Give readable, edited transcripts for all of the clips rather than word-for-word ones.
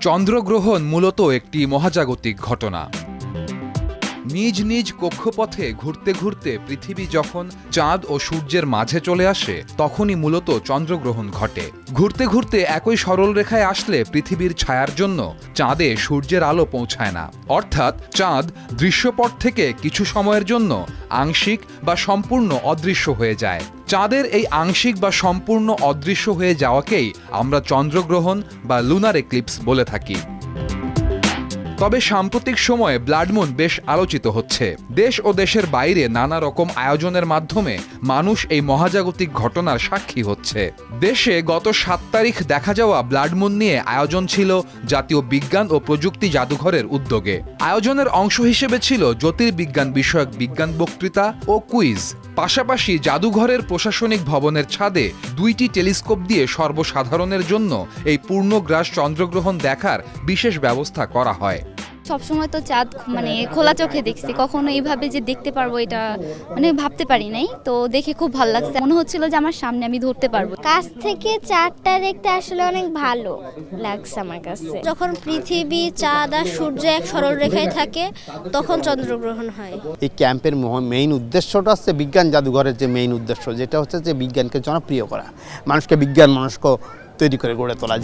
চন্দ্রগ্রহণ মূলত একটি মহাজাগতিক ঘটনা। নিজ নিজ কক্ষপথে ঘুরতে ঘুরতে পৃথিবী যখন চাঁদ ও সূর্যের মাঝে চলে আসে তখনই মূলত চন্দ্রগ্রহণ ঘটে। ঘুরতে ঘুরতে একই সরল রেখায় আসলে পৃথিবীর ছায়ার জন্য চাঁদে সূর্যের আলো পৌঁছায় না, অর্থাৎ চাঁদ দৃশ্যপট থেকে কিছু সময়ের জন্য আংশিক বা সম্পূর্ণ অদৃশ্য হয়ে যায়। চাঁদের এই আংশিক বা সম্পূর্ণ অদৃশ্য হয়ে যাওয়াকেই আমরা চন্দ্রগ্রহণ বা লুনার এক্লিপস বলে থাকি। তবে সাম্প্রতিক সময়ে ব্লাডমুন বেশ আলোচিত হচ্ছে। দেশ ও দেশের বাইরে নানা রকম আয়োজনের মাধ্যমে মানুষ এই মহাজাগতিক ঘটনার সাক্ষী হচ্ছে। দেশে গত ৭ তারিখ দেখা যাওয়া ব্লাডমুন নিয়ে আয়োজন ছিল জাতীয় বিজ্ঞান ও প্রযুক্তি জাদুঘরের উদ্যোগে। আয়োজনের অংশ হিসেবে ছিল জ্যোতির্বিজ্ঞান বিষয়ক বিজ্ঞান বক্তৃতা ও কুইজ। পাশাপাশি জাদুঘরের প্রশাসনিক ভবনের ছাদে ২টি টেলিস্কোপ দিয়ে সর্বসাধারণের জন্য এই পূর্ণগ্রাস চন্দ্রগ্রহণ দেখার বিশেষ ব্যবস্থা করা হয়। সবসময় তো চাঁদ খোলা চোখে দেখছি, কখনো এইভাবে যে দেখতে পারবো এটা ভাবতে পারি নাই। তো দেখে খুব ভালো লাগছে, মনে হচ্ছিল যে আমার সামনে আমি ধরতে পারবো। কাছ থেকে চাঁদটা দেখতে আসলে অনেক ভালো লাগছে আমার কাছে। যখন পৃথিবী, চাঁদ আর সূর্য এক সরল রেখায় থাকে তখন চন্দ্রগ্রহণ হয়। এই ক্যাম্পের মেইন উদ্দেশ্যটা হচ্ছে বিজ্ঞান জাদুঘরের যে মেইন উদ্দেশ্য, যেটা হচ্ছে যে বিজ্ঞানকে জনপ্রিয় করা, মানুষকে বিজ্ঞান মনস্ক তৈরি করে গড়ে তোলা।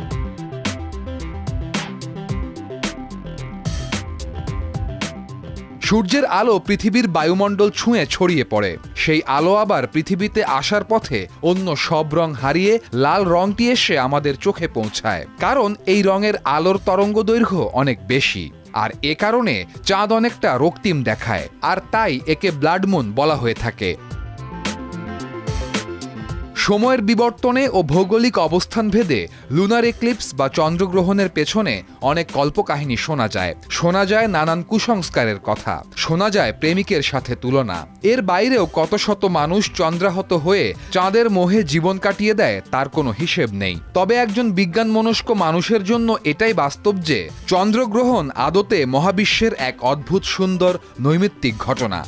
সূর্যের আলো পৃথিবীর বায়ুমণ্ডল ছুঁয়ে ছড়িয়ে পড়ে। সেই আলো আবার পৃথিবীতে আসার পথে অন্য সব রং হারিয়ে লাল রংটি এসে আমাদের চোখে পৌঁছায়, কারণ এই রঙের আলোর তরঙ্গ দৈর্ঘ্য অনেক বেশি। আর এ কারণে চাঁদ অনেকটা রক্তিম দেখায়, আর তাই একে ব্লাডমুন বলা হয়ে থাকে। সময়ের বিবর্তনে ও ভৌগোলিক অবস্থান ভেদে লুনার এক্লিপস বা চন্দ্রগ্রহণের পেছনে অনেক কল্পকাহিনী শোনা যায় নানান কুসংস্কারের কথা, শোনা যায় প্রেমিকের সাথে তুলনা। এর বাইরেও কত শত মানুষ চন্দ্রাহত হয়ে চাঁদের মোহে জীবন কাটিয়ে দেয় তার কোনো হিসেব নেই। তবে একজন বিজ্ঞানমনস্ক মানুষের জন্য এটাই বাস্তব যে চন্দ্রগ্রহণ আদতে মহাবিশ্বের এক অদ্ভুত সুন্দর নৈমিত্তিক ঘটনা।